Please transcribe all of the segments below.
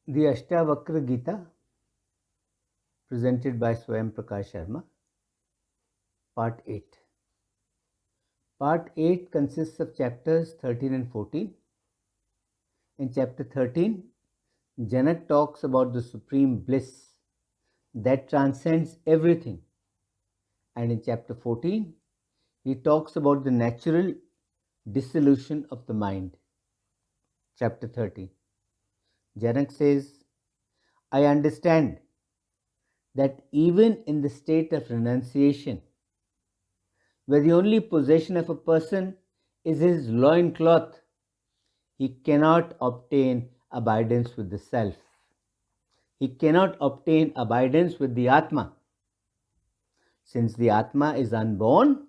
The Ashtavakra Gita, presented by Svayam Prakash Sharma, Part 8. Part 8 consists of chapters 13 and 14. In chapter 13, Janaka talks about the supreme bliss that transcends everything. And in chapter 14, he talks about the natural dissolution of the mind. Chapter 13. Janaka says, I understand that even in the state of renunciation, where the only possession of a person is his loincloth, he cannot obtain abidance with the self. He cannot obtain abidance with the Atma. Since the Atma is unborn,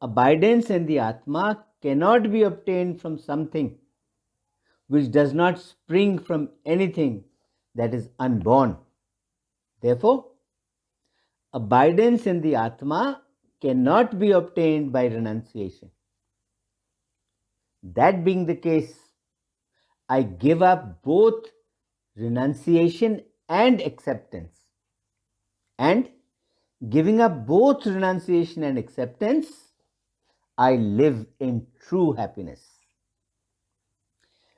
abidance in the Atma cannot be obtained from something which does not spring from anything that is unborn. Therefore, abidance in the Atma cannot be obtained by renunciation. That being the case, I give up both renunciation and acceptance. And giving up both renunciation and acceptance, I live in true happiness.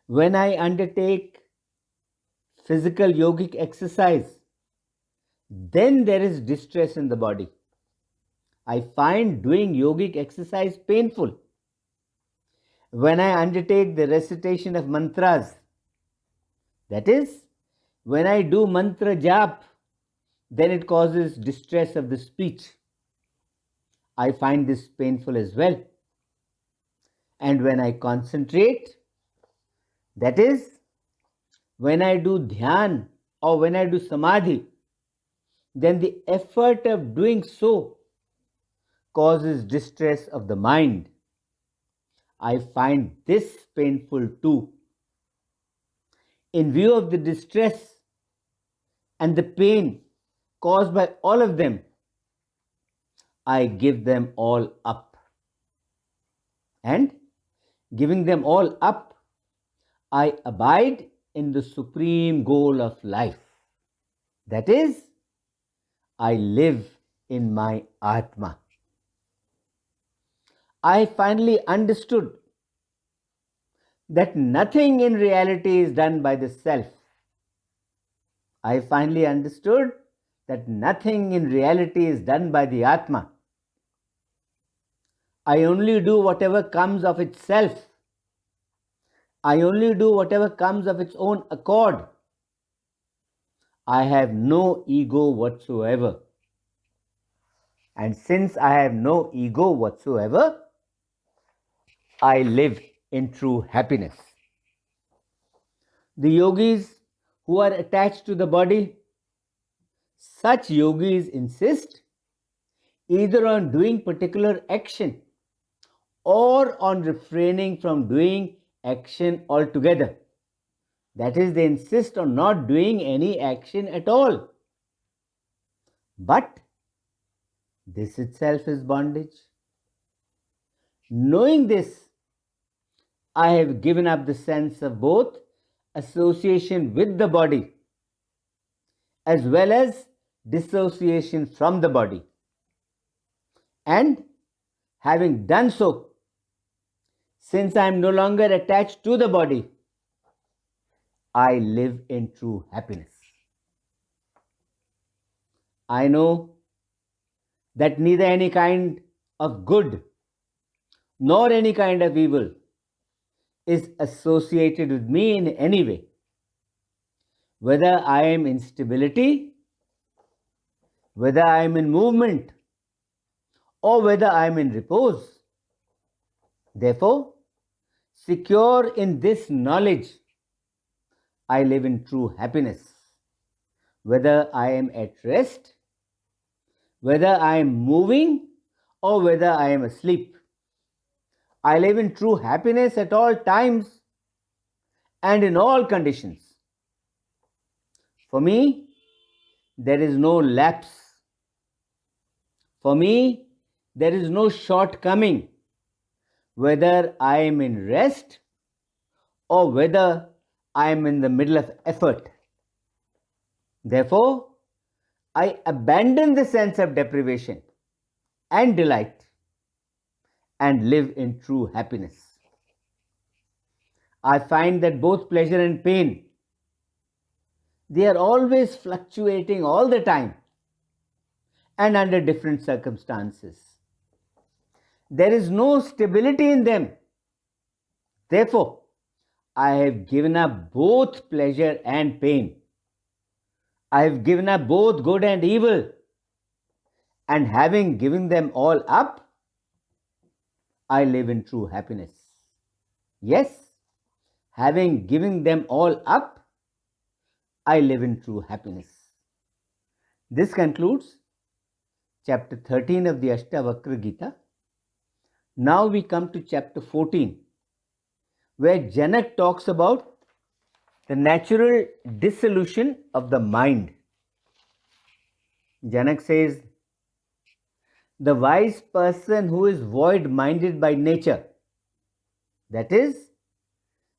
When I undertake physical yogic exercise, then there is distress in the body. I find doing yogic exercise painful. When I undertake the recitation of mantras, that is, when I do mantra jap, then it causes distress of the speech. I find this painful as well. And when I concentrate, that is, when I do dhyan or when I do samadhi, then the effort of doing so causes distress of the mind. I find this painful too. In view of the distress and the pain caused by all of them, I give them all up. And giving them all up, I abide in the supreme goal of life. That is, I live in my Atma. I finally understood that nothing in reality is done by the self. I finally understood that nothing in reality is done by the Atma. I only do whatever comes of itself. I only do whatever comes of its own accord. I have no ego whatsoever. And since I have no ego whatsoever, I live in true happiness. The yogis who are attached to the body, such yogis insist either on doing particular action or on refraining from doing action altogether. That is, they insist on not doing any action at all. But this itself is bondage. Knowing this, I have given up the sense of both association with the body as well as dissociation from the body. And having done so, since I am no longer attached to the body, I live in true happiness. I know that neither any kind of good nor any kind of evil is associated with me in any way. Whether I am in stability, whether I am in movement, or whether I am in repose. Therefore, secure in this knowledge, I live in true happiness. Whether I am at rest, whether I am moving, or whether I am asleep, I live in true happiness at all times and in all conditions. For me, there is no lapse. For me, there is no shortcoming, whether I am in rest or whether I am in the middle of effort. Therefore, I abandon the sense of deprivation and delight and live in true happiness. I find that both pleasure and pain, they are always fluctuating all the time and under different circumstances. There is no stability in them. Therefore, I have given up both pleasure and pain. I have given up both good and evil. And having given them all up, I live in true happiness. Yes, having given them all up, I live in true happiness. This concludes chapter 13 of the Ashtavakra Gita. Now we come to chapter 14, where Janaka talks about the natural dissolution of the mind. Janaka says, the wise person who is void-minded by nature, that is,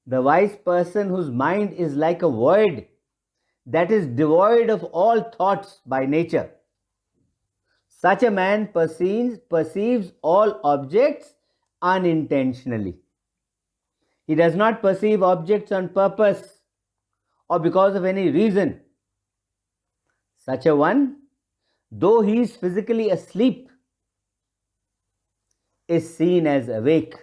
the wise person whose mind is like a void that is devoid of all thoughts by nature. Such a man perceives all objects unintentionally. He does not perceive objects on purpose or because of any reason. Such a one, though he is physically asleep, is seen as awake.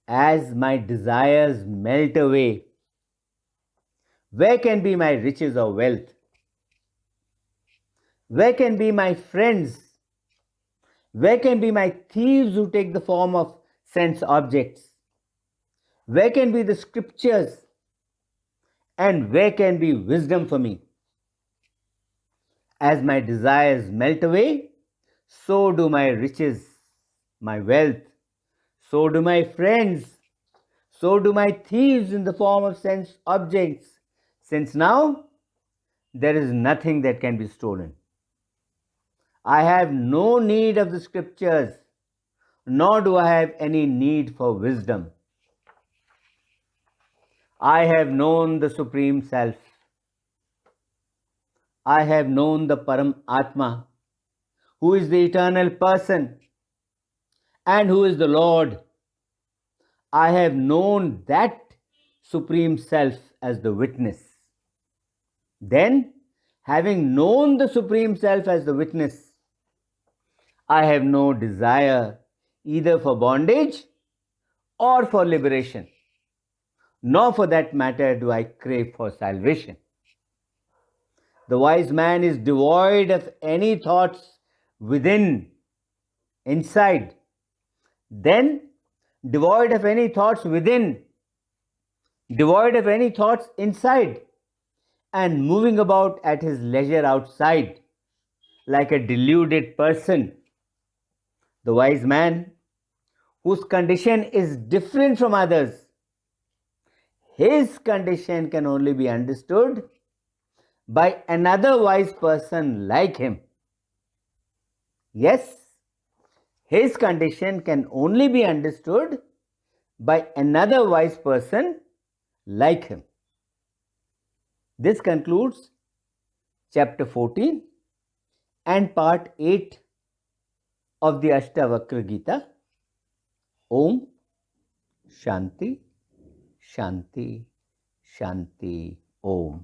As my desires melt away, where can be my riches or wealth? Where can be my friends? Where can be my thieves who take the form of sense objects? Where can be the scriptures? And where can be wisdom for me? As my desires melt away, so do my riches, my wealth, so do my friends, so do my thieves in the form of sense objects, since now there is nothing that can be stolen. I have no need of the scriptures, nor do I have any need for wisdom. I have known the Supreme Self. I have known the Param Atma, who is the eternal person and who is the Lord. I have known that Supreme Self as the witness. Then, having known the Supreme Self as the witness, I have no desire either for bondage or for liberation, nor for that matter do I crave for salvation. The wise man is devoid of any thoughts within, inside. Then, devoid of any thoughts within, devoid of any thoughts inside, and moving about at his leisure outside, like a deluded person. The wise man, whose condition is different from others, his condition can only be understood by another wise person like him. Yes, his condition can only be understood by another wise person like him. This concludes chapter 14 and part 8 of the Ashtavakra Gita. Om Shanti, Shanti, Shanti, Om.